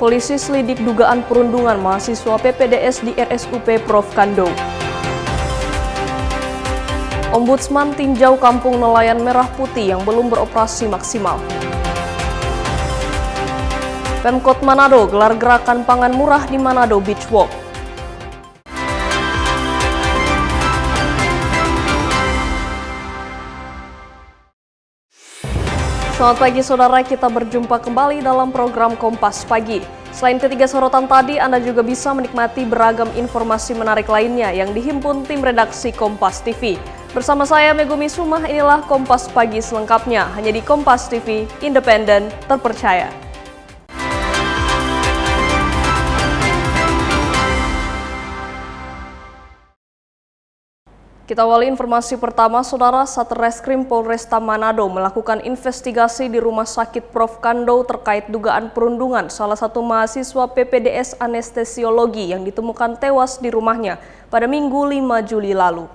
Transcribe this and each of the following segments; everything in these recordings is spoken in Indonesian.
Polisi selidik dugaan perundungan mahasiswa PPDS di RSUP Prof. Kando. Ombudsman tinjau kampung nelayan Merah Putih yang belum beroperasi maksimal. Pemkot Manado gelar gerakan pangan murah di Manado Beach Walk. Selamat pagi saudara, kita berjumpa kembali dalam program Kompas Pagi. Selain ketiga sorotan tadi, Anda juga bisa menikmati beragam informasi menarik lainnya yang dihimpun tim redaksi Kompas TV. Bersama saya Megumi Sumah, inilah Kompas Pagi selengkapnya, hanya di Kompas TV, independen, terpercaya. Kita awali informasi pertama, saudara. Satreskrim Polresta Manado melakukan investigasi di Rumah Sakit Prof. Kando terkait dugaan perundungan salah satu mahasiswa PPDS Anestesiologi yang ditemukan tewas di rumahnya pada Minggu 5 Juli lalu.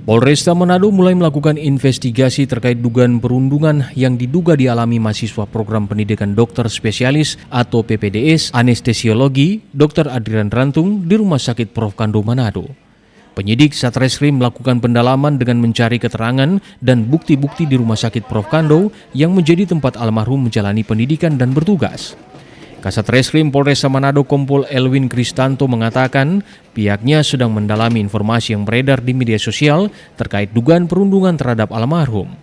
Polresta Manado mulai melakukan investigasi terkait dugaan perundungan yang diduga dialami mahasiswa program pendidikan dokter spesialis atau PPDS Anestesiologi Dr. Adrian Rantung di Rumah Sakit Prof. Kando Manado. Penyidik Satreskrim melakukan pendalaman dengan mencari keterangan dan bukti-bukti di Rumah Sakit Prof. Kando yang menjadi tempat almarhum menjalani pendidikan dan bertugas. Kasat Reskrim Polresta Manado Kompol Elwin Kristanto mengatakan pihaknya sedang mendalami informasi yang beredar di media sosial terkait dugaan perundungan terhadap almarhum.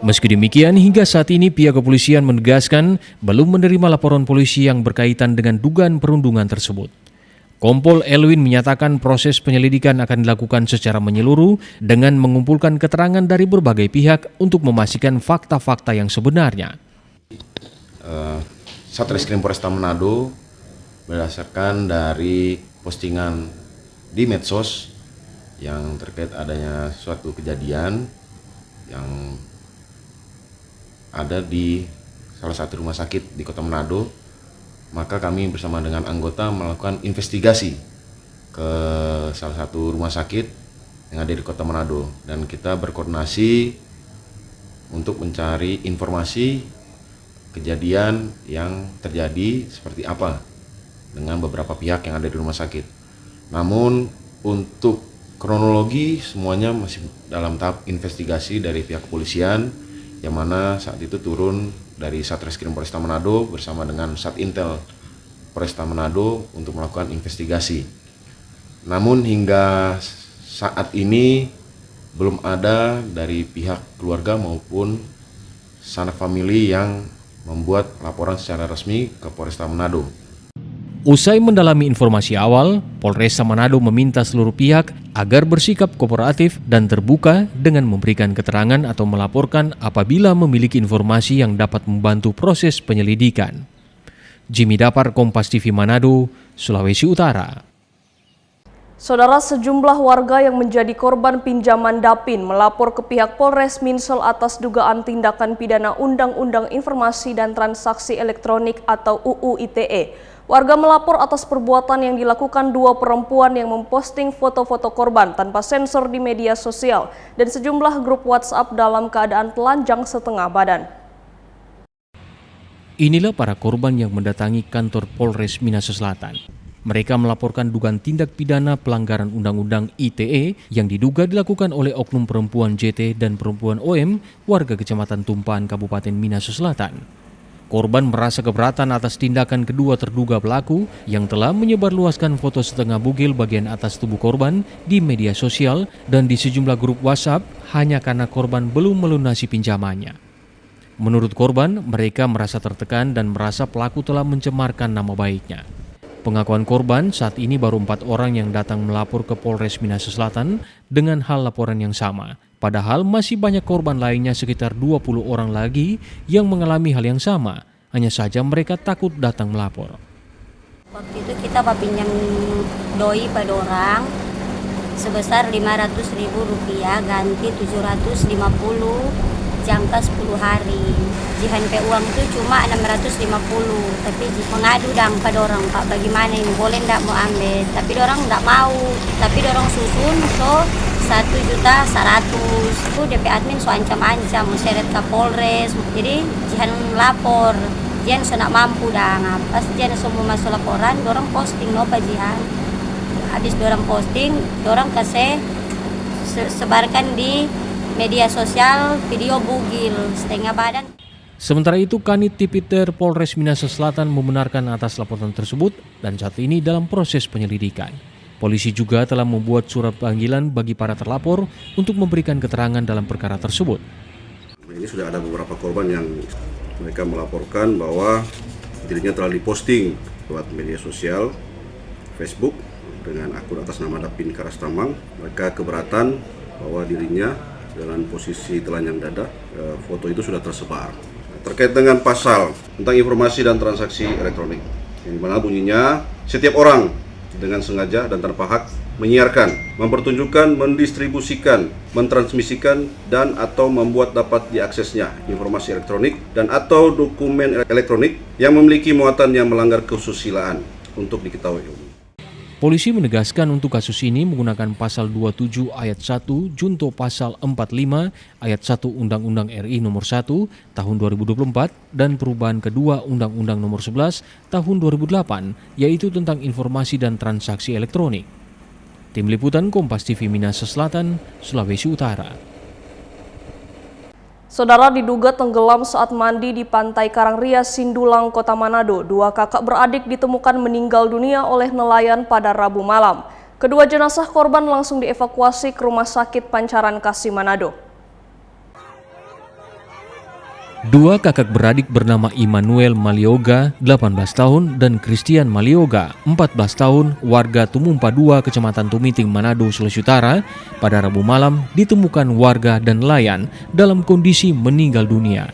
Meski demikian, hingga saat ini pihak kepolisian menegaskan belum menerima laporan polisi yang berkaitan dengan dugaan perundungan tersebut. Kompol Elwin menyatakan proses penyelidikan akan dilakukan secara menyeluruh dengan mengumpulkan keterangan dari berbagai pihak untuk memastikan fakta-fakta yang sebenarnya. Satreskrim Polresta Manado berdasarkan dari postingan di medsos yang terkait adanya suatu kejadian yang ada di salah satu rumah sakit di Kota Manado, maka kami bersama dengan anggota melakukan investigasi ke salah satu rumah sakit yang ada di Kota Manado dan kita berkoordinasi untuk mencari informasi kejadian yang terjadi seperti apa dengan beberapa pihak yang ada di rumah sakit. Namun untuk kronologi semuanya masih dalam tahap investigasi dari pihak kepolisian, yang mana saat itu turun dari Satreskrim Polresta Manado bersama dengan Satintel Polresta Manado untuk melakukan investigasi. Namun hingga saat ini belum ada dari pihak keluarga maupun sanak famili yang membuat laporan secara resmi ke Polresta Manado. Usai mendalami informasi awal, Polresta Manado meminta seluruh pihak agar bersikap kooperatif dan terbuka dengan memberikan keterangan atau melaporkan apabila memiliki informasi yang dapat membantu proses penyelidikan. Jimmy Dapar, Kompas TV Manado, Sulawesi Utara. Saudara, sejumlah warga yang menjadi korban pinjaman Dapin melapor ke pihak Polres Minsel atas dugaan tindakan pidana Undang-Undang Informasi dan Transaksi Elektronik atau UU ITE. Warga melapor atas perbuatan yang dilakukan dua perempuan yang memposting foto-foto korban tanpa sensor di media sosial dan sejumlah grup WhatsApp dalam keadaan telanjang setengah badan. Inilah para korban yang mendatangi kantor Polres Minahasa Selatan. Mereka melaporkan dugaan tindak pidana pelanggaran Undang-Undang ITE yang diduga dilakukan oleh oknum perempuan JT dan perempuan OM warga Kecamatan Tumpahan, Kabupaten Minahasa Selatan. Korban merasa keberatan atas tindakan kedua terduga pelaku yang telah menyebarluaskan foto setengah bugil bagian atas tubuh korban di media sosial dan di sejumlah grup WhatsApp hanya karena korban belum melunasi pinjamannya. Menurut korban, mereka merasa tertekan dan merasa pelaku telah mencemarkan nama baiknya. Pengakuan korban, saat ini baru 4 orang yang datang melapor ke Polres Minahasa Selatan dengan hal laporan yang sama. Padahal masih banyak korban lainnya sekitar 20 orang lagi yang mengalami hal yang sama. Hanya saja mereka takut datang melapor. Waktu itu kita pinjam doi pada orang sebesar Rp500.000 ganti 750 jangka 10 hari. GHNP uang itu cuma 650, tapi mengadu dang pada orang, Pak, bagaimana ini, boleh ndak mau ambil, tapi orang ndak mau, tapi orang susun so 1.100.000. Itu DP admin so ancam-ancam, mau seret ke Polres, jadi jihan lapor. Jian sudah mampu dah. Pas Jian semua masuk laporan, dorang posting no pajian. Habis dorang posting, dorang kasih sebarkan di media sosial video bugil setengah badan. Sementara itu, Kanit Tipiter Polres Minahasa Selatan membenarkan atas laporan tersebut dan saat ini dalam proses penyelidikan. Polisi juga telah membuat surat panggilan bagi para terlapor untuk memberikan keterangan dalam perkara tersebut. Ini sudah ada beberapa korban yang mereka melaporkan bahwa dirinya telah diposting lewat media sosial Facebook dengan akun atas nama Dapin Karastamang. Mereka keberatan bahwa dirinya dengan posisi telanjang dada, foto itu sudah tersebar. Terkait dengan pasal tentang informasi dan transaksi elektronik, yang mana bunyinya setiap orang dengan sengaja dan tanpa hak menyiarkan, mempertunjukkan, mendistribusikan, mentransmisikan, dan atau membuat dapat diaksesnya informasi elektronik dan atau dokumen elektronik yang memiliki muatan yang melanggar kesusilaan untuk diketahui umum. Polisi menegaskan untuk kasus ini menggunakan pasal 27 ayat 1 junto pasal 45 ayat 1 Undang-Undang RI nomor 1 tahun 2024 dan perubahan kedua Undang-Undang nomor 11 tahun 2008 yaitu tentang informasi dan transaksi elektronik. Tim Liputan Kompas TV Minahasa Selatan, Sulawesi Utara. Saudara diduga tenggelam saat mandi di Pantai Karangria, Sindulang, Kota Manado. Dua kakak beradik ditemukan meninggal dunia oleh nelayan pada Rabu malam. Kedua jenazah korban langsung dievakuasi ke Rumah Sakit Pancaran Kasih Manado. Dua kakak beradik bernama Immanuel Malioga, 18 tahun, dan Christian Malioga, 14 tahun, warga Tumumpa 2, Kecamatan Tumiting, Manado, Sulawesi Utara, pada Rabu malam ditemukan warga dan nelayan dalam kondisi meninggal dunia.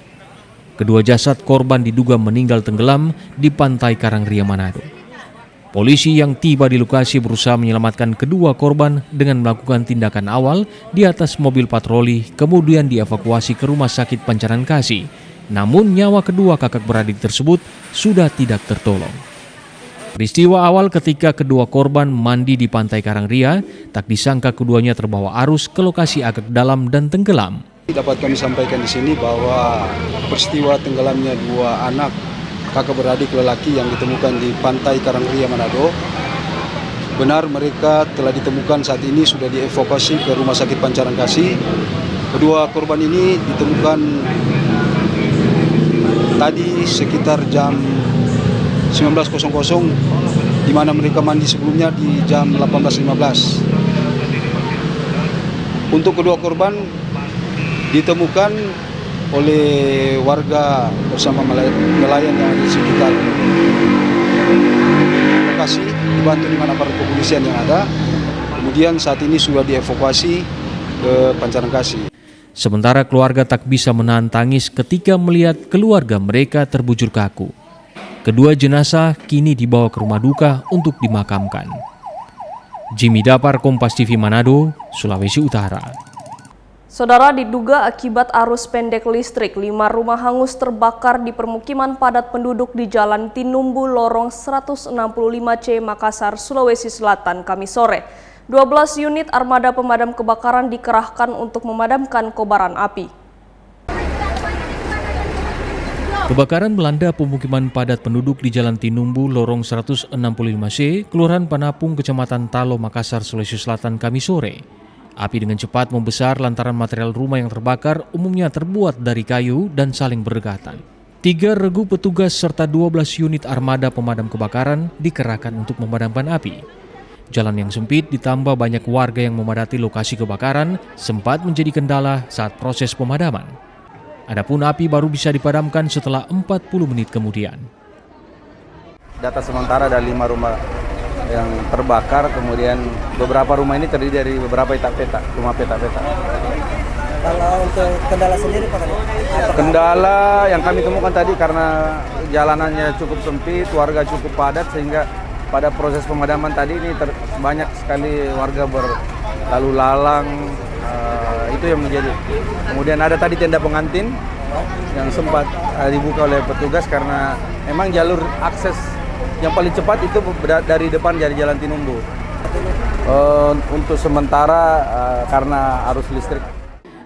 Kedua jasad korban diduga meninggal tenggelam di Pantai Karangria, Manado. Polisi yang tiba di lokasi berusaha menyelamatkan kedua korban dengan melakukan tindakan awal di atas mobil patroli, kemudian dievakuasi ke Rumah Sakit Pancaran Kasih. Namun nyawa kedua kakak beradik tersebut sudah tidak tertolong. Peristiwa awal ketika kedua korban mandi di Pantai Karangria, tak disangka keduanya terbawa arus ke lokasi agak dalam dan tenggelam. Dapat kami sampaikan di sini bahwa peristiwa tenggelamnya dua anak kakak beradik lelaki yang ditemukan di Pantai Karangria, Manado. Benar mereka telah ditemukan saat ini sudah dievakuasi ke Rumah Sakit Pancaran Kasih. Kedua korban ini ditemukan tadi sekitar jam 19.00 di mana mereka mandi sebelumnya di jam 18.15. Untuk kedua korban ditemukan oleh warga bersama nelayan yang ada di sekitar lokasi, dibantu dengan aparat kepolisian yang ada. Kemudian saat ini sudah dievakuasi ke Pancaran Kasih. Sementara keluarga tak bisa menahan tangis ketika melihat keluarga mereka terbujur kaku. Kedua jenazah kini dibawa ke rumah duka untuk dimakamkan. Jimmy Dapar, Kompas TV Manado, Sulawesi Utara. Saudara, diduga akibat arus pendek listrik, 5 rumah hangus terbakar di permukiman padat penduduk di Jalan Tinumbu, Lorong 165C, Makassar, Sulawesi Selatan, Kamis sore. 12 unit armada pemadam kebakaran dikerahkan untuk memadamkan kobaran api. Kebakaran melanda pemukiman padat penduduk di Jalan Tinumbu, Lorong 165C, Kelurahan Panapung, Kecamatan Talo, Makassar, Sulawesi Selatan, Kamis sore. Api dengan cepat membesar lantaran material rumah yang terbakar umumnya terbuat dari kayu dan saling berdekatan. 3 regu petugas serta 12 unit armada pemadam kebakaran dikerahkan untuk memadamkan api. Jalan yang sempit ditambah banyak warga yang memadati lokasi kebakaran sempat menjadi kendala saat proses pemadaman. Adapun api baru bisa dipadamkan setelah 40 menit kemudian. Data sementara ada 5 rumah yang terbakar, kemudian beberapa rumah ini terdiri dari beberapa petak-petak, rumah petak-petak. Kalau untuk kendala sendiri Pak? Kendala yang kami temukan tadi karena jalanannya cukup sempit, warga cukup padat sehingga pada proses pemadaman tadi ini banyak sekali warga berlalu lalang, itu yang menjadi. Kemudian ada tadi tenda pengantin yang sempat dibuka oleh petugas karena memang jalur akses yang paling cepat itu dari depan dari Jalan Tinumbu. Untuk sementara karena arus listrik.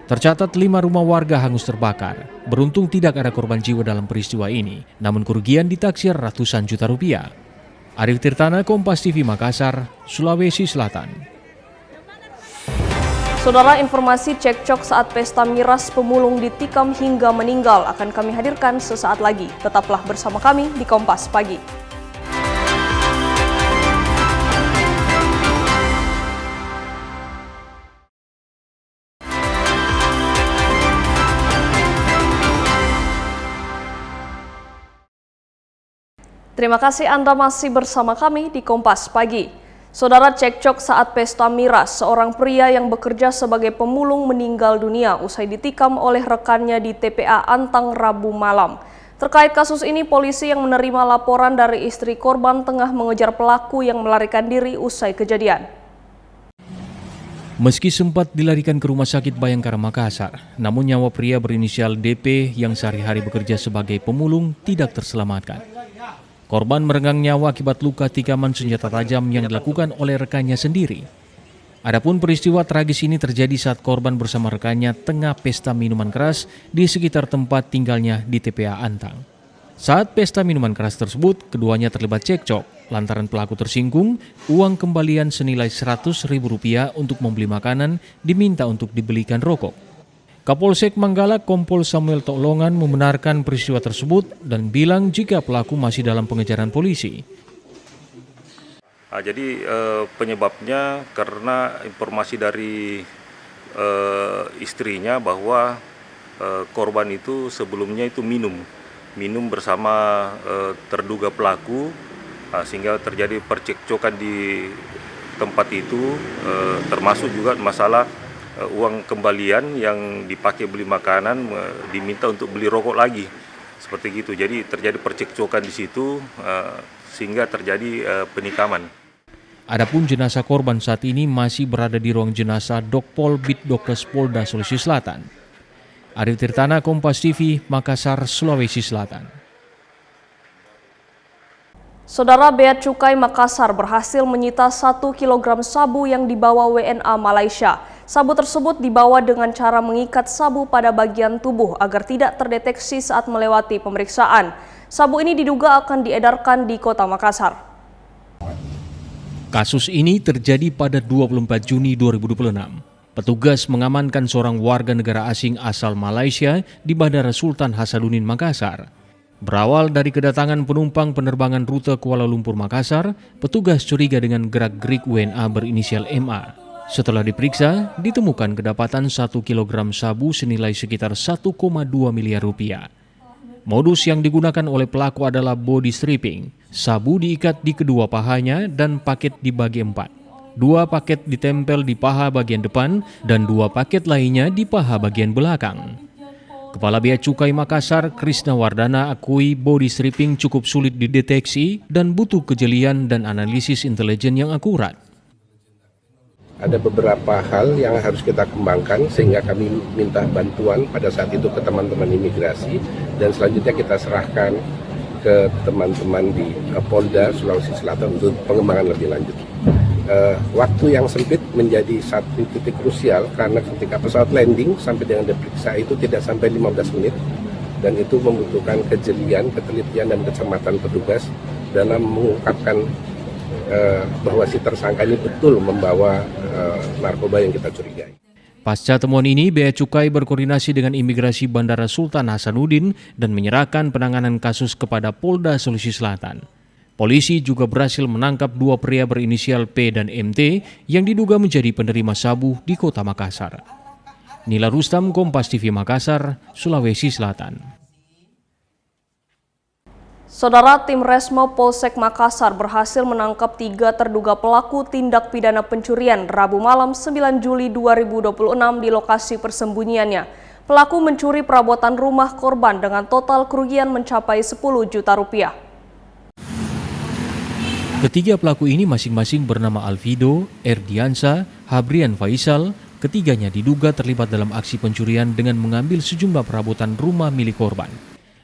Tercatat 5 rumah warga hangus terbakar. Beruntung tidak ada korban jiwa dalam peristiwa ini, namun kerugian ditaksir ratusan juta rupiah. Arif Tirtana, Kompas TV Makassar, Sulawesi Selatan. Saudara, informasi cekcok saat pesta miras pemulung ditikam hingga meninggal akan kami hadirkan sesaat lagi. Tetaplah bersama kami di Kompas Pagi. Terima kasih Anda masih bersama kami di Kompas Pagi. Saudara, cekcok saat pesta miras, seorang pria yang bekerja sebagai pemulung meninggal dunia usai ditikam oleh rekannya di TPA Antang Rabu malam. Terkait kasus ini, polisi yang menerima laporan dari istri korban tengah mengejar pelaku yang melarikan diri usai kejadian. Meski sempat dilarikan ke Rumah Sakit Bayangkara Makassar, namun nyawa pria berinisial DP yang sehari-hari bekerja sebagai pemulung tidak terselamatkan. Korban merenggang nyawa akibat luka tikaman senjata tajam yang dilakukan oleh rekannya sendiri. Adapun peristiwa tragis ini terjadi saat korban bersama rekannya tengah pesta minuman keras di sekitar tempat tinggalnya di TPA Antang. Saat pesta minuman keras tersebut, keduanya terlibat cekcok lantaran pelaku tersinggung uang kembalian senilai Rp100.000 untuk membeli makanan diminta untuk dibelikan rokok. Kapolsek Manggala Kompol Samuel Toklongan membenarkan peristiwa tersebut dan bilang jika pelaku masih dalam pengejaran polisi. Jadi penyebabnya karena informasi dari istrinya bahwa korban itu sebelumnya itu minum bersama terduga pelaku, sehingga terjadi percekcokan di tempat itu, termasuk juga masalah uang kembalian yang dipakai beli makanan diminta untuk beli rokok lagi, seperti gitu. Jadi terjadi percekcokan di situ sehingga terjadi penikaman. Adapun jenazah korban saat ini masih berada di ruang jenazah Dokpol Bitdokes Polda Sulawesi Selatan. Arif Tirtana, Kompas TV, Makassar, Sulawesi Selatan. Saudara, Bea Cukai Makassar berhasil menyita 1 kg sabu yang dibawa WNA Malaysia. Sabu tersebut dibawa dengan cara mengikat sabu pada bagian tubuh agar tidak terdeteksi saat melewati pemeriksaan. Sabu ini diduga akan diedarkan di Kota Makassar. Kasus ini terjadi pada 24 Juni 2026. Petugas mengamankan seorang warga negara asing asal Malaysia di Bandara Sultan Hasanuddin Makassar. Berawal dari kedatangan penumpang penerbangan rute Kuala Lumpur Makassar, petugas curiga dengan gerak-gerik WNA berinisial MA. Setelah diperiksa, ditemukan kedapatan 1 kg sabu senilai sekitar 1,2 miliar rupiah. Modus yang digunakan oleh pelaku adalah body stripping. Sabu diikat di kedua pahanya dan paket dibagi 4. 2 paket ditempel di paha bagian depan dan 2 paket lainnya di paha bagian belakang. Kepala Bea Cukai Makassar, Krisna Wardana, akui body stripping cukup sulit dideteksi dan butuh kejelian dan analisis intelijen yang akurat. Ada beberapa hal yang harus kita kembangkan sehingga kami minta bantuan pada saat itu ke teman-teman imigrasi dan selanjutnya kita serahkan ke teman-teman di Polda Sulawesi Selatan untuk pengembangan lebih lanjut. Waktu yang sempit menjadi satu titik krusial karena ketika pesawat landing sampai dengan diperiksa itu tidak sampai 15 menit dan itu membutuhkan kejelian, ketelitian dan kecermatan petugas dalam mengungkapkan bahwa si tersangka ini betul membawa narkoba yang kita curigai. Pasca temuan ini, Bea Cukai berkoordinasi dengan imigrasi Bandara Sultan Hasanuddin dan menyerahkan penanganan kasus kepada Polda Sulawesi Selatan. Polisi juga berhasil menangkap 2 pria berinisial P dan MT yang diduga menjadi penerima sabu di Kota Makassar. Nila Rustam, Kompas TV Makassar, Sulawesi Selatan. Saudara, tim Resmo Polsek Makassar berhasil menangkap 3 terduga pelaku tindak pidana pencurian Rabu malam 9 Juli 2026 di lokasi persembunyiannya. Pelaku mencuri perabotan rumah korban dengan total kerugian mencapai 10 juta rupiah. Ketiga pelaku ini masing-masing bernama Alvido, Erdiansa, Habrian Faisal. Ketiganya diduga terlibat dalam aksi pencurian dengan mengambil sejumlah perabotan rumah milik korban.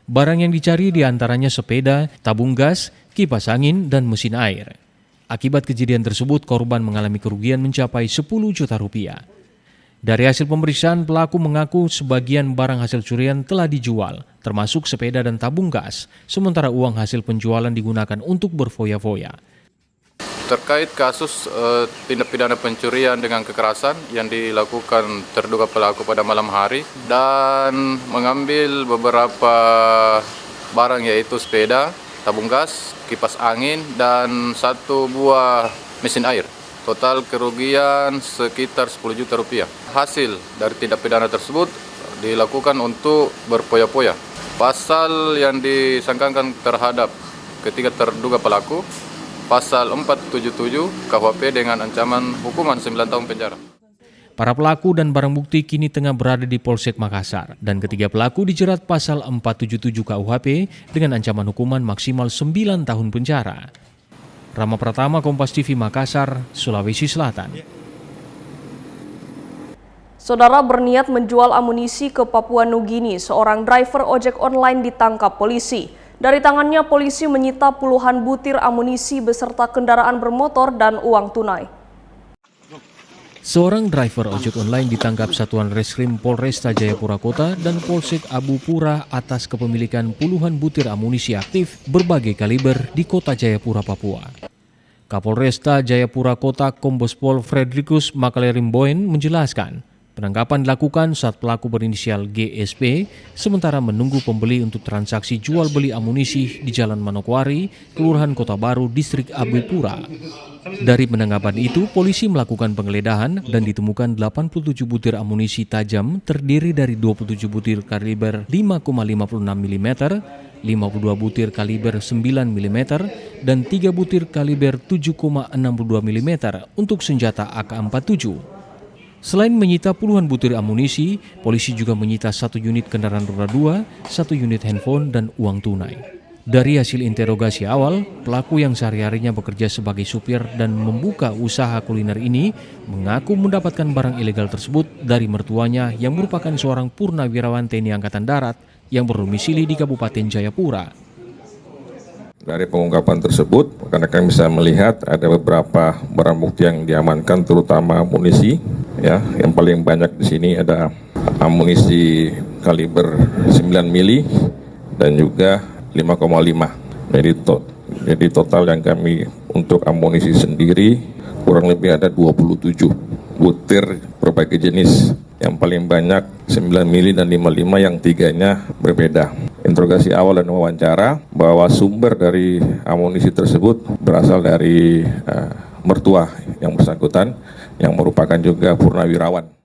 Barang yang dicari diantaranya sepeda, tabung gas, kipas angin, dan mesin air. Akibat kejadian tersebut, korban mengalami kerugian mencapai 10 juta rupiah. Dari hasil pemeriksaan, pelaku mengaku sebagian barang hasil curian telah dijual, termasuk sepeda dan tabung gas, sementara uang hasil penjualan digunakan untuk berfoya-foya. Terkait kasus tindak pidana pencurian dengan kekerasan yang dilakukan terduga pelaku pada malam hari dan mengambil beberapa barang yaitu sepeda, tabung gas, kipas angin, dan 1 buah mesin air. Total kerugian sekitar 10 juta rupiah. Hasil dari tindak pidana tersebut dilakukan untuk berfoya-foya. Pasal yang disangkakan terhadap ketiga terduga pelaku, pasal 477 KUHP dengan ancaman hukuman 9 tahun penjara. Para pelaku dan barang bukti kini tengah berada di Polsek Makassar dan ketiga pelaku dijerat pasal 477 KUHP dengan ancaman hukuman maksimal 9 tahun penjara. Rama Pratama, Kompas TV, Makassar, Sulawesi Selatan. Saudara berniat menjual amunisi ke Papua Nugini, seorang driver ojek online ditangkap polisi. Dari tangannya polisi menyita puluhan butir amunisi beserta kendaraan bermotor dan uang tunai. Seorang driver ojek online ditangkap Satuan Reskrim Polresta Jayapura Kota dan Polsek Abu Pura atas kepemilikan puluhan butir amunisi aktif berbagai kaliber di Kota Jayapura, Papua. Kapolresta Jayapura Kota Kombes Pol Fredrikus Makalerimboen menjelaskan, penangkapan dilakukan saat pelaku berinisial GSP sementara menunggu pembeli untuk transaksi jual beli amunisi di Jalan Manokwari, Kelurahan Kota Baru, Distrik Abu Pura. Dari penangkapan itu, polisi melakukan penggeledahan dan ditemukan 87 butir amunisi tajam terdiri dari 27 butir kaliber 5,56 mm, 52 butir kaliber 9 mm, dan 3 butir kaliber 7,62 mm untuk senjata AK-47. Selain menyita puluhan butir amunisi, polisi juga menyita 1 unit kendaraan roda 2, 1 unit handphone, dan uang tunai. Dari hasil interogasi awal, pelaku yang sehari-harinya bekerja sebagai supir dan membuka usaha kuliner ini mengaku mendapatkan barang ilegal tersebut dari mertuanya yang merupakan seorang purnawirawan TNI Angkatan Darat yang berdomisili di Kabupaten Jayapura. Dari pengungkapan tersebut, rekan-rekan bisa melihat ada beberapa barang bukti yang diamankan, terutama amunisi. Ya, yang paling banyak di sini ada amunisi kaliber 9 mili dan juga 5,5. Jadi total yang kami untuk amunisi sendiri kurang lebih ada 27 butir berbagai jenis. Yang paling banyak 9 mili dan 55, yang 3-nya berbeda. Interogasi awal dan wawancara bahwa sumber dari amunisi tersebut berasal dari mertua yang bersangkutan yang merupakan juga purnawirawan.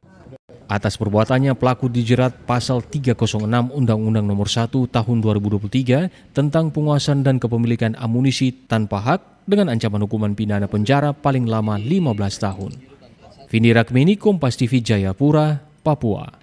Atas perbuatannya, pelaku dijerat pasal 306 Undang-Undang Nomor 1 Tahun 2023 tentang penguasaan dan kepemilikan amunisi tanpa hak dengan ancaman hukuman pidana penjara paling lama 15 tahun. Vini Rakmini, Kompas TV, Jayapura, Papua.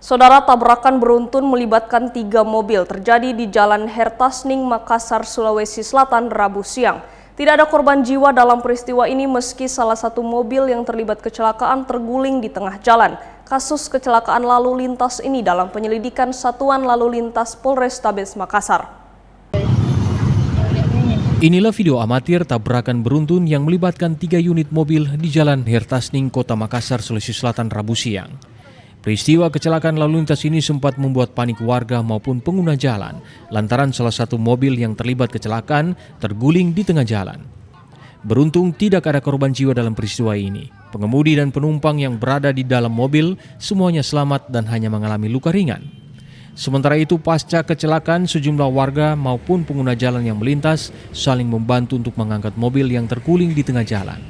Saudara, tabrakan beruntun melibatkan 3 mobil terjadi di Jalan Hertasning, Makassar, Sulawesi Selatan, Rabu siang. Tidak ada korban jiwa dalam peristiwa ini meski salah satu mobil yang terlibat kecelakaan terguling di tengah jalan. Kasus kecelakaan lalu lintas ini dalam penyelidikan Satuan Lalu Lintas Polrestabes Makassar. Inilah video amatir tabrakan beruntun yang melibatkan 3 unit mobil di Jalan Hertasning, Kota Makassar, Sulawesi Selatan, Rabu siang. Peristiwa kecelakaan lalu lintas ini sempat membuat panik warga maupun pengguna jalan lantaran salah satu mobil yang terlibat kecelakaan terguling di tengah jalan. Beruntung tidak ada korban jiwa dalam peristiwa ini. Pengemudi dan penumpang yang berada di dalam mobil semuanya selamat dan hanya mengalami luka ringan. Sementara itu, pasca kecelakaan, sejumlah warga maupun pengguna jalan yang melintas saling membantu untuk mengangkat mobil yang terguling di tengah jalan.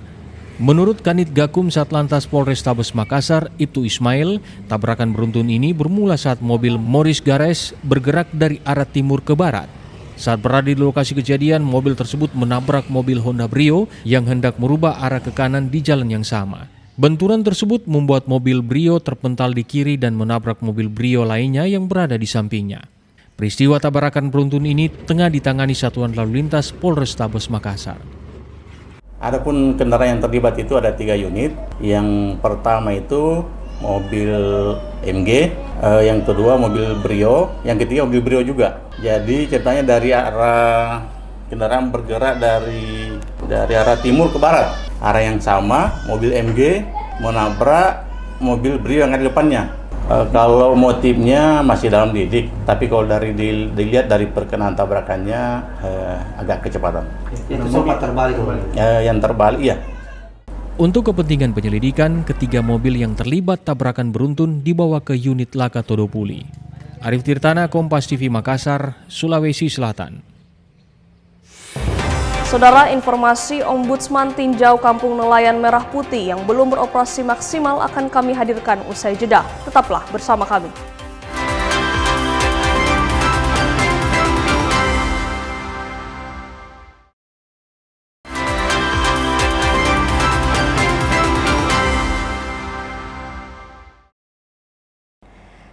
Menurut Kanit Gakum Satlantas Polrestabes Makassar, Ibtu Ismail, tabrakan beruntun ini bermula saat mobil Morris Gares bergerak dari arah timur ke barat. Saat berada di lokasi kejadian, mobil tersebut menabrak mobil Honda Brio yang hendak merubah arah ke kanan di jalan yang sama. Benturan tersebut membuat mobil Brio terpental di kiri dan menabrak mobil Brio lainnya yang berada di sampingnya. Peristiwa tabrakan beruntun ini tengah ditangani Satuan Lalu Lintas Polrestabes Makassar. Adapun kendaraan yang terlibat itu ada 3 unit. Yang pertama itu mobil MG, yang kedua mobil Brio, yang ketiga mobil Brio juga. Jadi ceritanya dari arah kendaraan bergerak dari arah timur ke barat. Arah yang sama, mobil MG menabrak mobil Brio yang ada di depannya. Kalau motifnya masih dalam lidik, tapi kalau dilihat dari perkenaan tabrakannya agak kecepatan. Itu sempat terbalik. Yang terbalik, iya. Untuk kepentingan penyelidikan, ketiga mobil yang terlibat tabrakan beruntun dibawa ke unit Laka Todopuli. Arif Tirtana, Kompas TV Makassar, Sulawesi Selatan. Saudara, informasi Ombudsman Tinjau Kampung Nelayan Merah Putih yang belum beroperasi maksimal akan kami hadirkan usai jeda. Tetaplah bersama kami.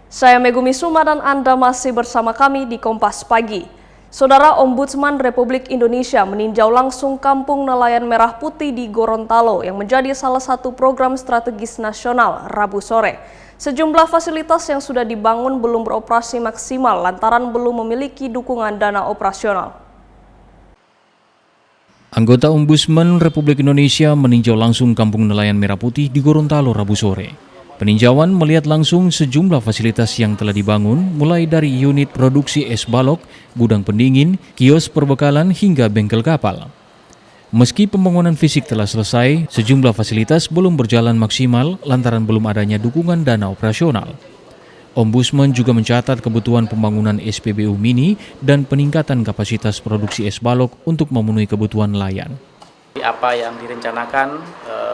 Saya Megumi Suma dan Anda masih bersama kami di Kompas Pagi. Saudara, Ombudsman Republik Indonesia meninjau langsung Kampung Nelayan Merah Putih di Gorontalo yang menjadi salah satu program strategis nasional Rabu sore. Sejumlah fasilitas yang sudah dibangun belum beroperasi maksimal lantaran belum memiliki dukungan dana operasional. Anggota Ombudsman Republik Indonesia meninjau langsung Kampung Nelayan Merah Putih di Gorontalo Rabu sore. Peninjauan melihat langsung sejumlah fasilitas yang telah dibangun, mulai dari unit produksi es balok, gudang pendingin, kios perbekalan hingga bengkel kapal. Meski pembangunan fisik telah selesai, sejumlah fasilitas belum berjalan maksimal lantaran belum adanya dukungan dana operasional. Ombudsman juga mencatat kebutuhan pembangunan SPBU mini dan peningkatan kapasitas produksi es balok untuk memenuhi kebutuhan nelayan. Apa yang direncanakan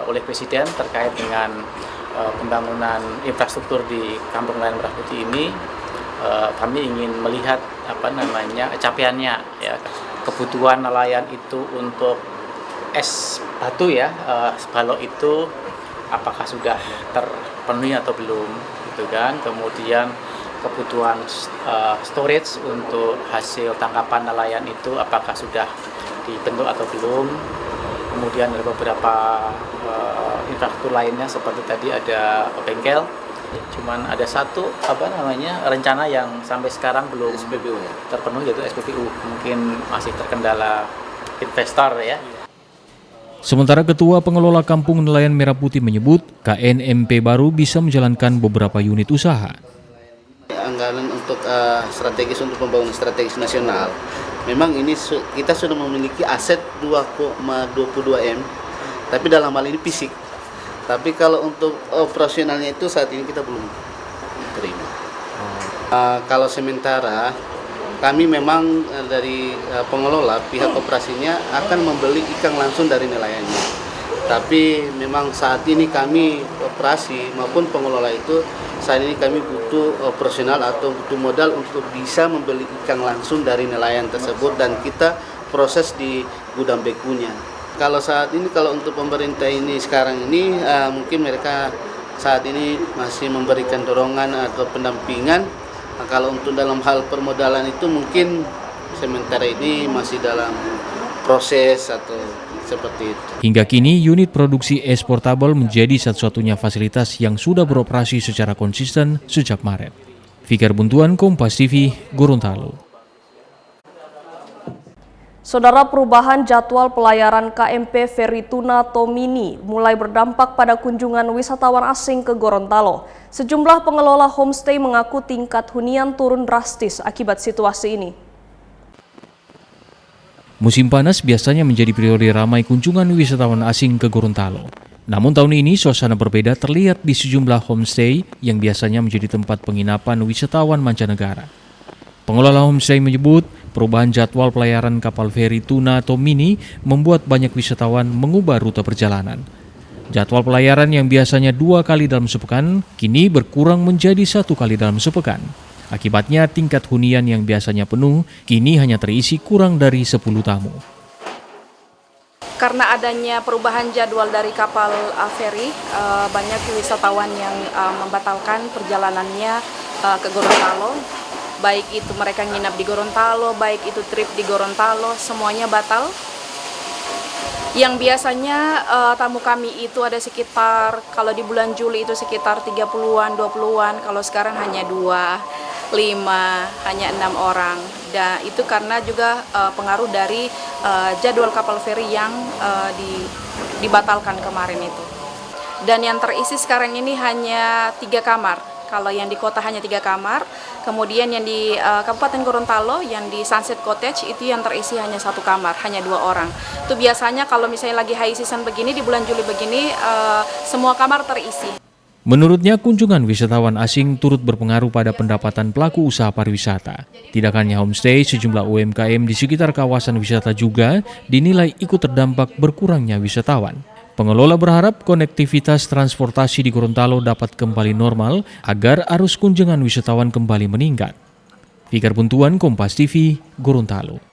oleh Presiden terkait dengan pembangunan infrastruktur di Kampung Nelayan Merah Putih ini, kami ingin melihat capaiannya, ya. Kebutuhan nelayan itu untuk es batu, ya, es balok itu apakah sudah terpenuhi atau belum, gitu kan. Kemudian kebutuhan storage untuk hasil tangkapan nelayan itu apakah sudah dibentuk atau belum. Kemudian ada beberapa infrastruktur lainnya seperti tadi ada bengkel. Cuman ada satu rencana yang sampai sekarang belum SPBU terpenuhi, yaitu SPBU. Mungkin masih terkendala investor, ya. Sementara Ketua Pengelola Kampung Nelayan Merah Putih menyebut KNMP baru bisa menjalankan beberapa unit usaha. Anggaran untuk strategis untuk pembangunan strategis nasional. Memang ini kita sudah memiliki aset 2,22 M, tapi dalam hal ini fisik. Tapi kalau untuk operasionalnya itu saat ini kita belum terima. Kalau sementara kami memang dari pengelola pihak operasinya akan membeli ikan langsung dari nelayannya. Tapi memang saat ini kami operasi maupun pengelola itu saat ini kami butuh operasional atau butuh modal untuk bisa membeli ikan langsung dari nelayan tersebut dan kita proses di gudang bekunya. Kalau saat ini kalau untuk pemerintah ini sekarang ini mungkin mereka saat ini masih memberikan dorongan atau pendampingan. Kalau untuk dalam hal permodalan itu mungkin sementara ini masih dalam proses atau seperti itu. Hingga kini, unit produksi es portable menjadi satu-satunya fasilitas yang sudah beroperasi secara konsisten sejak Maret. Fikar Buntuan, Kompas TV, Gorontalo. Saudara, perubahan jadwal pelayaran KMP Feri Tuna Tomini mulai berdampak pada kunjungan wisatawan asing ke Gorontalo. Sejumlah pengelola homestay mengaku tingkat hunian turun drastis akibat situasi ini. Musim panas biasanya menjadi periode ramai kunjungan wisatawan asing ke Gorontalo. Namun tahun ini suasana berbeda terlihat di sejumlah homestay yang biasanya menjadi tempat penginapan wisatawan mancanegara. Pengelola homestay menyebut perubahan jadwal pelayaran kapal feri Tuna Tomini membuat banyak wisatawan mengubah rute perjalanan. Jadwal pelayaran yang biasanya 2 kali dalam sepekan kini berkurang menjadi 1 kali dalam sepekan. Akibatnya tingkat hunian yang biasanya penuh kini hanya terisi kurang dari 10 tamu. Karena adanya perubahan jadwal dari kapal feri, banyak wisatawan yang membatalkan perjalanannya ke Gorontalo. Baik itu mereka nginap di Gorontalo, baik itu trip di Gorontalo, semuanya batal. Yang biasanya tamu kami itu ada sekitar, kalau di bulan Juli itu sekitar 30-an, 20-an, kalau sekarang hanya 2, 5, hanya 6 orang. Dan itu karena juga pengaruh dari jadwal kapal feri yang dibatalkan kemarin itu. dan yang terisi sekarang ini hanya 3 kamar. Kalau yang di kota hanya 3 kamar, kemudian yang di Kabupaten Gorontalo, yang di Sunset Cottage itu yang terisi hanya 1 kamar, hanya 2 orang. Itu biasanya kalau misalnya lagi high season begini, di bulan Juli begini, semua kamar terisi. Menurutnya, kunjungan wisatawan asing turut berpengaruh pada pendapatan pelaku usaha pariwisata. Tidak hanya homestay, sejumlah UMKM di sekitar kawasan wisata juga dinilai ikut terdampak berkurangnya wisatawan. Pengelola berharap konektivitas transportasi di Gorontalo dapat kembali normal agar arus kunjungan wisatawan kembali meningkat. Fikar Buntuan, Kompas TV, Gorontalo.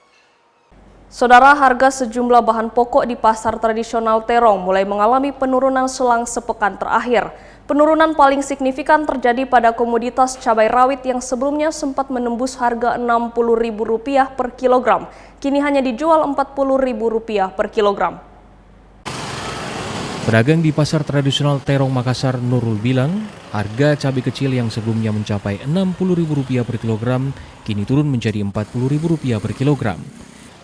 Saudara, harga sejumlah bahan pokok di pasar tradisional Terong mulai mengalami penurunan selang sepekan terakhir. Penurunan paling signifikan terjadi pada komoditas cabai rawit yang sebelumnya sempat menembus harga Rp60.000 per kilogram. Kini hanya dijual Rp40.000 per kilogram. Pedagang di pasar tradisional Terong Makassar, Nurul bilang, harga cabai kecil yang sebelumnya mencapai Rp60.000 per kilogram kini turun menjadi Rp40.000 per kilogram.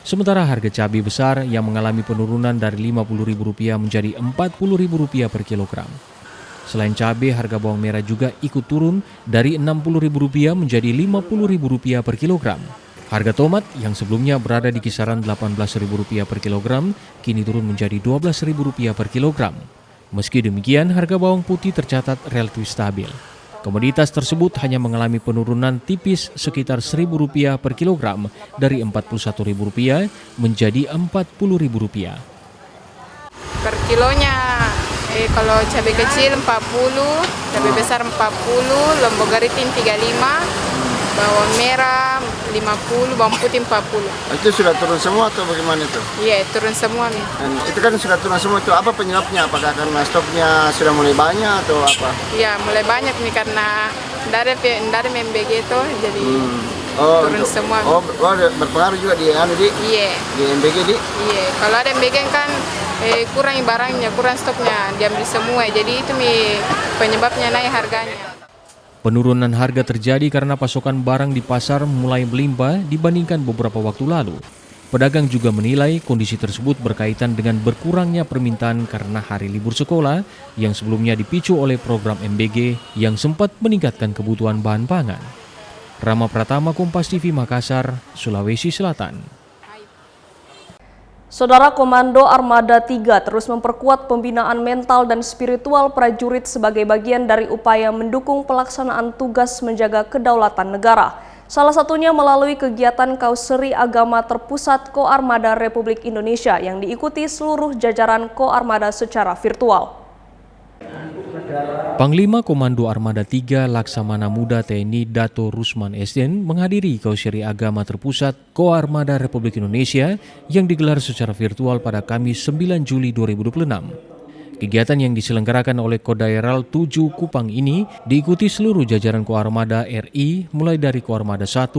Sementara harga cabai besar yang mengalami penurunan dari Rp50.000 menjadi Rp40.000 per kilogram. Selain cabai, harga bawang merah juga ikut turun dari Rp60.000 menjadi Rp50.000 per kilogram. Harga tomat yang sebelumnya berada di kisaran Rp18.000 per kilogram kini turun menjadi Rp12.000 per kilogram. Meski demikian, harga bawang putih tercatat relatif stabil. Komoditas tersebut hanya mengalami penurunan tipis sekitar Rp1.000 per kilogram dari Rp41.000 menjadi Rp40.000. Per kilonya, kalau cabai kecil 40, cabai besar 40, lombok garitin 35, bawang merah 50, bawang putih 40. Itu sudah turun semua atau bagaimana itu? Iya, turun semua nih. Dan itu kan sudah turun semua, itu apa penyebabnya? Apakah karena stoknya sudah mulai banyak atau apa? Iya, mulai banyak nih karena dari MBG itu jadi turun semua. Oh, berpengaruh juga di Iya. Di MBG di? Iya, kalau ada MBG kan kurang barangnya, kurang stoknya, diambil semua. Jadi itu penyebabnya naik harganya. Penurunan harga terjadi karena pasokan barang di pasar mulai melimpah dibandingkan beberapa waktu lalu. Pedagang juga menilai kondisi tersebut berkaitan dengan berkurangnya permintaan karena hari libur sekolah yang sebelumnya dipicu oleh program MBG yang sempat meningkatkan kebutuhan bahan pangan. Rama Pratama, Kompas TV, Makassar, Sulawesi Selatan. Saudara, Komando Armada 3 terus memperkuat pembinaan mental dan spiritual prajurit sebagai bagian dari upaya mendukung pelaksanaan tugas menjaga kedaulatan negara. Salah satunya melalui kegiatan Kauseri Agama Terpusat Koarmada Republik Indonesia yang diikuti seluruh jajaran Koarmada secara virtual. Panglima Komando Armada 3 Laksamana Muda TNI Dato Rusman Esden menghadiri Kauseri Agama Terpusat Koarmada Republik Indonesia yang digelar secara virtual pada Kamis 9 Juli 2026. Kegiatan yang diselenggarakan oleh Kodairal 7 Kupang ini diikuti seluruh jajaran Koarmada RI mulai dari Koarmada 1,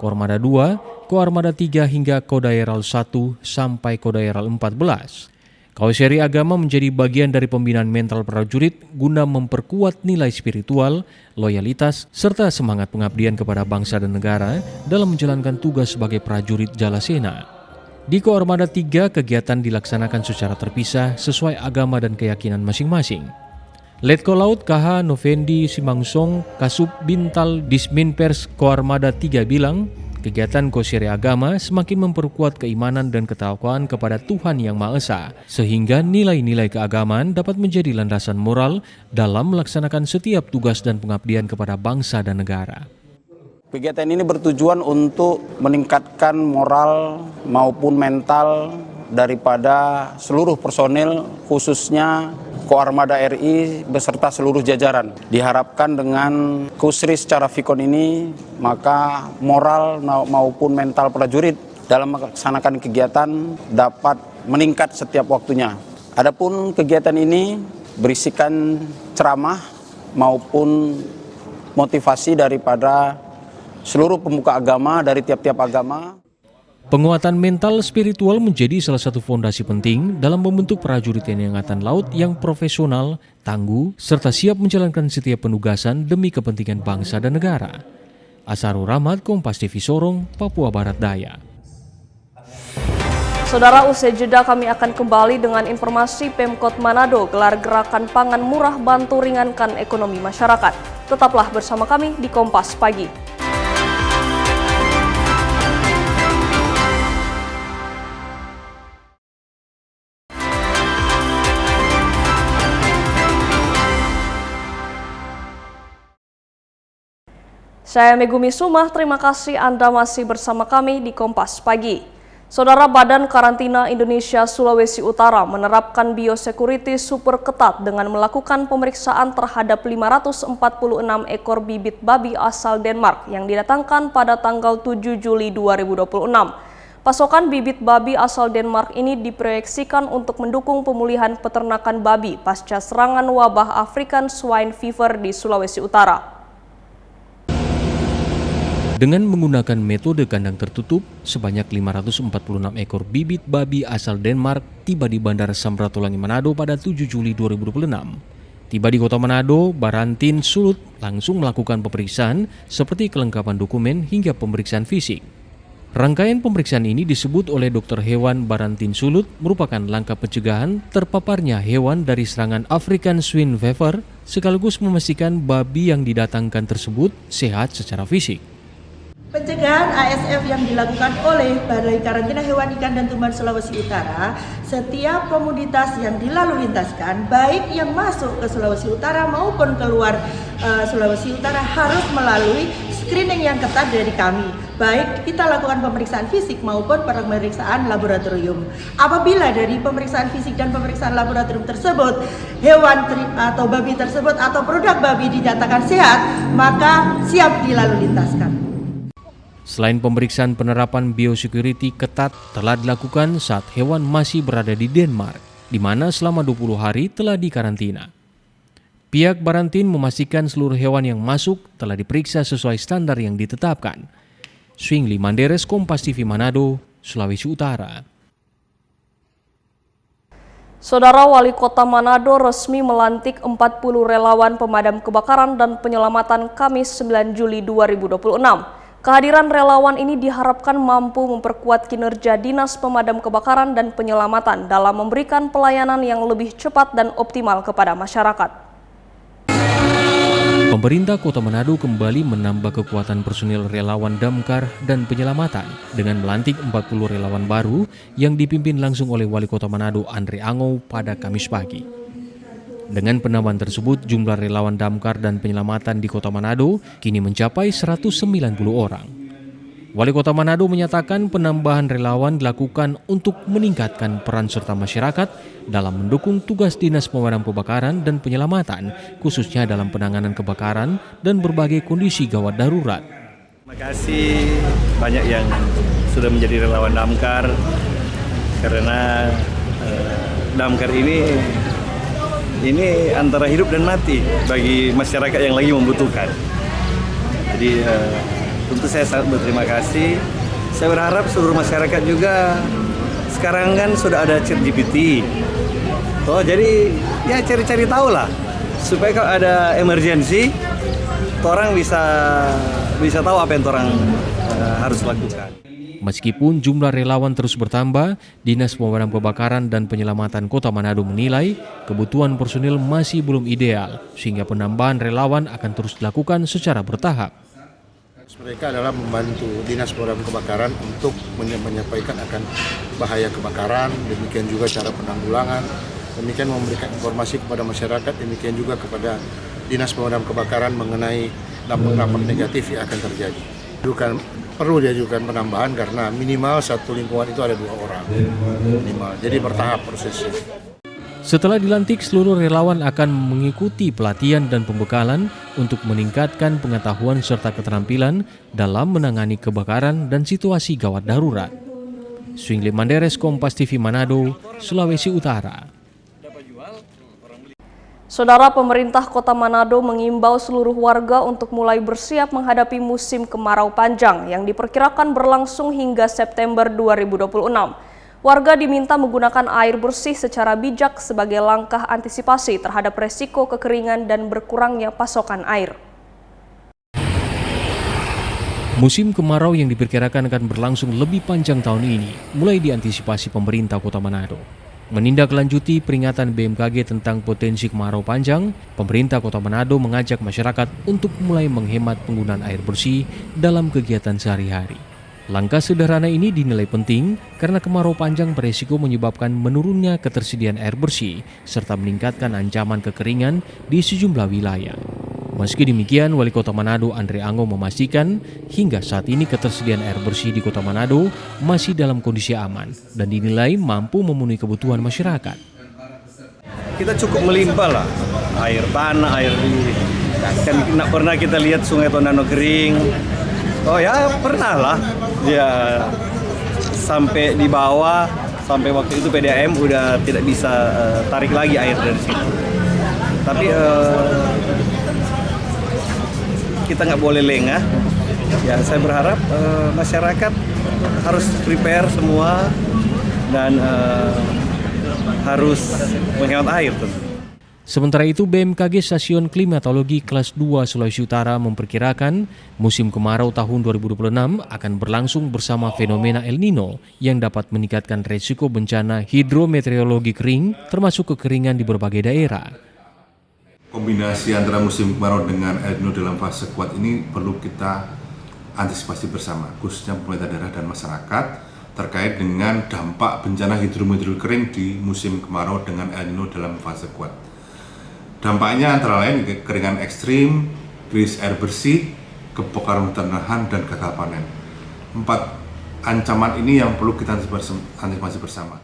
Koarmada 2, Koarmada 3 hingga Kodairal 1 sampai Kodairal 14. Kauseri Agama menjadi bagian dari pembinaan mental prajurit guna memperkuat nilai spiritual, loyalitas, serta semangat pengabdian kepada bangsa dan negara dalam menjalankan tugas sebagai prajurit Jalasena. Di Koarmada 3, kegiatan dilaksanakan secara terpisah sesuai agama dan keyakinan masing-masing. Letkol Laut KH Novendi Simangsong Kasub Bintal Disminpers Koarmada 3 bilang, kegiatan Kauseri Agama semakin memperkuat keimanan dan ketakwaan kepada Tuhan Yang Maha Esa, sehingga nilai-nilai keagamaan dapat menjadi landasan moral dalam melaksanakan setiap tugas dan pengabdian kepada bangsa dan negara. Kegiatan ini bertujuan untuk meningkatkan moral maupun mental daripada seluruh personil, khususnya Koarmada RI beserta seluruh jajaran. Diharapkan dengan Kusri secara vikon ini, maka moral maupun mental prajurit dalam melaksanakan kegiatan dapat meningkat setiap waktunya. Adapun kegiatan ini berisikan ceramah maupun motivasi daripada seluruh pemuka agama dari tiap-tiap agama. Penguatan mental spiritual menjadi salah satu fondasi penting dalam membentuk prajurit TNI Angkatan Laut yang profesional, tangguh, serta siap menjalankan setiap penugasan demi kepentingan bangsa dan negara. Asarul Rahmat, Kompas TV Sorong, Papua Barat Daya. Saudara, usai jeda kami akan kembali dengan informasi Pemkot Manado gelar gerakan pangan murah bantu ringankan ekonomi masyarakat. Tetaplah bersama kami di Kompas Pagi. Saya Megumi Sumah, terima kasih Anda masih bersama kami di Kompas Pagi. Saudara, Badan Karantina Indonesia Sulawesi Utara menerapkan biosecurity super ketat dengan melakukan pemeriksaan terhadap 546 ekor bibit babi asal Denmark yang didatangkan pada tanggal 7 Juli 2026. Pasokan bibit babi asal Denmark ini diproyeksikan untuk mendukung pemulihan peternakan babi pasca serangan wabah African Swine Fever di Sulawesi Utara. Dengan menggunakan metode kandang tertutup, sebanyak 546 ekor bibit babi asal Denmark tiba di Bandara Samratulangi Manado pada 7 Juli 2026. Tiba di Kota Manado, Barantin Sulut langsung melakukan pemeriksaan seperti kelengkapan dokumen hingga pemeriksaan fisik. Rangkaian pemeriksaan ini disebut oleh dokter hewan Barantin Sulut merupakan langkah pencegahan terpaparnya hewan dari serangan African Swine Fever sekaligus memastikan babi yang didatangkan tersebut sehat secara fisik. Pencegahan ASF yang dilakukan oleh Balai Karantina Hewan Ikan dan Tumbuhan Sulawesi Utara, setiap komoditas yang dilalu lintaskan, baik yang masuk ke Sulawesi Utara maupun keluar Sulawesi Utara harus melalui screening yang ketat dari kami. Baik kita lakukan pemeriksaan fisik maupun pemeriksaan laboratorium. Apabila dari pemeriksaan fisik dan pemeriksaan laboratorium tersebut, hewan atau babi tersebut atau produk babi dinyatakan sehat, maka siap dilalu lintaskan. Selain pemeriksaan, penerapan biosecurity ketat telah dilakukan saat hewan masih berada di Denmark, di mana selama 20 hari telah dikarantina. Pihak Barantin memastikan seluruh hewan yang masuk telah diperiksa sesuai standar yang ditetapkan. Swingli Manderes, Kompas TV Manado, Sulawesi Utara. Saudara, Wali Kota Manado resmi melantik 40 relawan pemadam kebakaran dan penyelamatan Kamis 9 Juli 2026. Kehadiran relawan ini diharapkan mampu memperkuat kinerja Dinas Pemadam Kebakaran dan Penyelamatan dalam memberikan pelayanan yang lebih cepat dan optimal kepada masyarakat. Pemerintah Kota Manado kembali menambah kekuatan personil relawan damkar dan penyelamatan dengan melantik 40 relawan baru yang dipimpin langsung oleh Wali Kota Manado Andre Angou pada Kamis pagi. Dengan penambahan tersebut, jumlah relawan damkar dan penyelamatan di Kota Manado kini mencapai 190 orang. Wali Kota Manado menyatakan penambahan relawan dilakukan untuk meningkatkan peran serta masyarakat dalam mendukung tugas Dinas Pemadam Kebakaran dan Penyelamatan, khususnya dalam penanganan kebakaran dan berbagai kondisi gawat darurat. Terima kasih banyak yang sudah menjadi relawan damkar, karena damkar ini antara hidup dan mati bagi masyarakat yang lagi membutuhkan. Jadi tentu saya sangat berterima kasih. Saya berharap seluruh masyarakat juga sekarang kan sudah ada ChatGPT. Jadi ya cari-cari tahu lah supaya kalau ada emergensi, orang bisa tahu apa yang orang harus lakukan. Meskipun jumlah relawan terus bertambah, Dinas Pemadam Kebakaran dan Penyelamatan Kota Manado menilai kebutuhan personil masih belum ideal, sehingga penambahan relawan akan terus dilakukan secara bertahap. Mereka adalah membantu Dinas Pemadam Kebakaran untuk menyampaikan akan bahaya kebakaran, demikian juga cara penanggulangan, demikian memberikan informasi kepada masyarakat, demikian juga kepada Dinas Pemadam Kebakaran mengenai dampak-dampak negatif yang akan terjadi. Perlu diajukan penambahan karena minimal satu lingkungan itu ada 2 orang minimal. Jadi bertahap prosesnya. Setelah dilantik, seluruh relawan akan mengikuti pelatihan dan pembekalan untuk meningkatkan pengetahuan serta keterampilan dalam menangani kebakaran dan situasi gawat darurat. Swingli Manderes, Kompas TV Manado, Sulawesi Utara. Saudara, pemerintah Kota Manado mengimbau seluruh warga untuk mulai bersiap menghadapi musim kemarau panjang yang diperkirakan berlangsung hingga September 2026. Warga diminta menggunakan air bersih secara bijak sebagai langkah antisipasi terhadap resiko kekeringan dan berkurangnya pasokan air. Musim kemarau yang diperkirakan akan berlangsung lebih panjang tahun ini mulai diantisipasi pemerintah Kota Manado. Menindaklanjuti peringatan BMKG tentang potensi kemarau panjang, pemerintah Kota Manado mengajak masyarakat untuk mulai menghemat penggunaan air bersih dalam kegiatan sehari-hari. Langkah sederhana ini dinilai penting karena kemarau panjang beresiko menyebabkan menurunnya ketersediaan air bersih serta meningkatkan ancaman kekeringan di sejumlah wilayah. Meski demikian, Wali Kota Manado Andre Ango memastikan hingga saat ini ketersediaan air bersih di Kota Manado masih dalam kondisi aman dan dinilai mampu memenuhi kebutuhan masyarakat. Kita cukup melimpah lah, air tanah, air di... Kan pernah kita lihat Sungai Tondano kering. Oh ya pernah lah, ya sampai di bawah, sampai waktu itu PDAM udah tidak bisa tarik lagi air dari situ. Tapi kita nggak boleh lengah. Ya saya berharap masyarakat harus prepare semua dan harus menghemat air tentu. Sementara itu, BMKG Stasiun Klimatologi Kelas 2 Sulawesi Utara memperkirakan musim kemarau tahun 2026 akan berlangsung bersama fenomena El Nino yang dapat meningkatkan resiko bencana hidrometeorologi kering termasuk kekeringan di berbagai daerah. Kombinasi antara musim kemarau dengan El Nino dalam fase kuat ini perlu kita antisipasi bersama, khususnya pemerintah daerah dan masyarakat terkait dengan dampak bencana hidrometeorologi kering di musim kemarau dengan El Nino dalam fase kuat. Dampaknya antara lain kekeringan ekstrim, krisis air bersih, kebakaran hutan lahan, dan gagal panen. 4 ancaman ini yang perlu kita antisipasi bersama.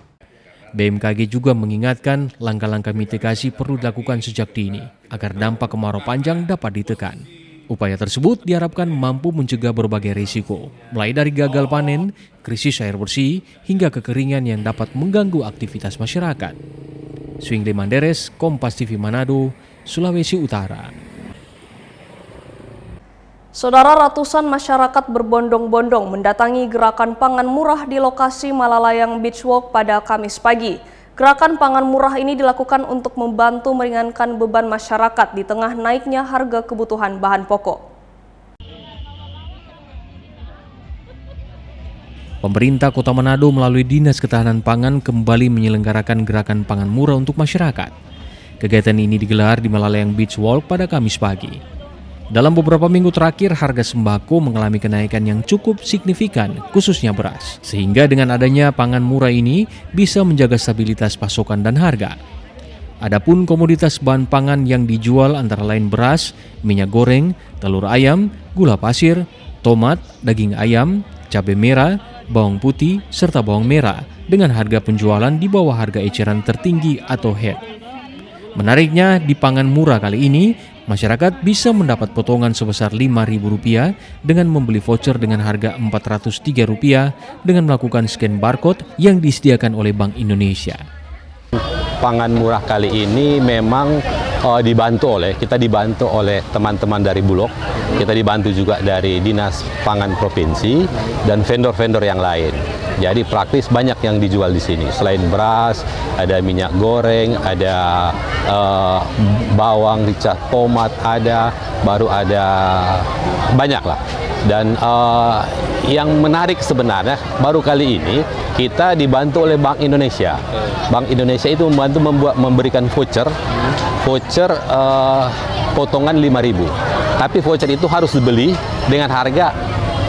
BMKG juga mengingatkan langkah-langkah mitigasi perlu dilakukan sejak dini agar dampak kemarau panjang dapat ditekan. Upaya tersebut diharapkan mampu mencegah berbagai risiko, mulai dari gagal panen, krisis air bersih, hingga kekeringan yang dapat mengganggu aktivitas masyarakat. Swingli Manderes, Kompas TV Manado, Sulawesi Utara. Saudara, ratusan masyarakat berbondong-bondong mendatangi gerakan pangan murah di lokasi Malalayang Beach Walk pada Kamis pagi. Gerakan pangan murah ini dilakukan untuk membantu meringankan beban masyarakat di tengah naiknya harga kebutuhan bahan pokok. Pemerintah Kota Manado melalui Dinas Ketahanan Pangan kembali menyelenggarakan gerakan pangan murah untuk masyarakat. Kegiatan ini digelar di Malalayang Beach Walk pada Kamis pagi. Dalam beberapa minggu terakhir, harga sembako mengalami kenaikan yang cukup signifikan, khususnya beras. Sehingga dengan adanya pangan murah ini bisa menjaga stabilitas pasokan dan harga. Adapun komoditas bahan pangan yang dijual antara lain beras, minyak goreng, telur ayam, gula pasir, tomat, daging ayam, cabai merah, bawang putih, serta bawang merah dengan harga penjualan di bawah harga eceran tertinggi atau HEC. Menariknya, di pangan murah kali ini, masyarakat bisa mendapat potongan sebesar Rp5.000 dengan membeli voucher dengan harga Rp403 dengan melakukan scan barcode yang disediakan oleh Bank Indonesia. Pangan murah kali ini memang dibantu oleh teman-teman dari Bulog, kita dibantu juga dari Dinas Pangan Provinsi dan vendor-vendor yang lain. Jadi praktis banyak yang dijual di sini. Selain beras, ada minyak goreng, ada bawang, rica, tomat, baru ada banyak lah. Dan yang menarik sebenarnya baru kali ini kita dibantu oleh Bank Indonesia. Bank Indonesia itu memberikan voucher potongan Rp5.000. Tapi voucher itu harus dibeli dengan harga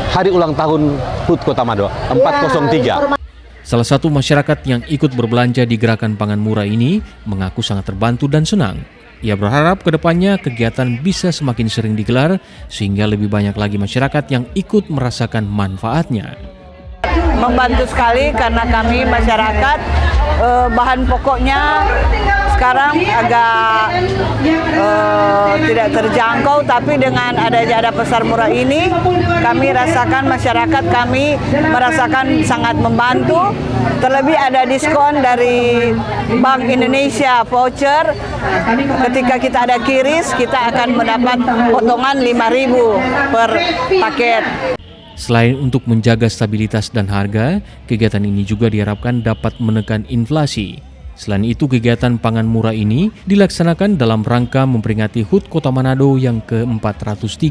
hari ulang tahun HUT Kota Manado 403. Salah satu masyarakat yang ikut berbelanja di gerakan pangan murah ini mengaku sangat terbantu dan senang. Ia berharap kedepannya kegiatan bisa semakin sering digelar sehingga lebih banyak lagi masyarakat yang ikut merasakan manfaatnya. Membantu sekali karena kami masyarakat bahan pokoknya sekarang agak tidak terjangkau, tapi dengan ada pasar murah ini kami rasakan masyarakat kami merasakan sangat membantu. Terlebih ada diskon dari Bank Indonesia voucher. Ketika kita ada kiris, kita akan mendapat potongan Rp5.000 per paket. Selain untuk menjaga stabilitas dan harga, kegiatan ini juga diharapkan dapat menekan inflasi. Selain itu, kegiatan pangan murah ini dilaksanakan dalam rangka memperingati HUT Kota Manado yang ke-403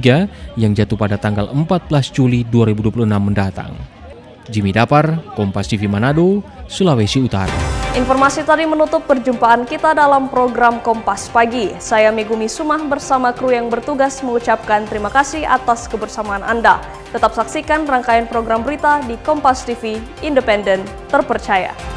yang jatuh pada tanggal 14 Juli 2026 mendatang. Jimmy Dapar, Kompas TV Manado, Sulawesi Utara. Informasi tadi menutup perjumpaan kita dalam program Kompas Pagi. Saya Megumi Sumah bersama kru yang bertugas mengucapkan terima kasih atas kebersamaan Anda. Tetap saksikan rangkaian program berita di Kompas TV, independen, terpercaya.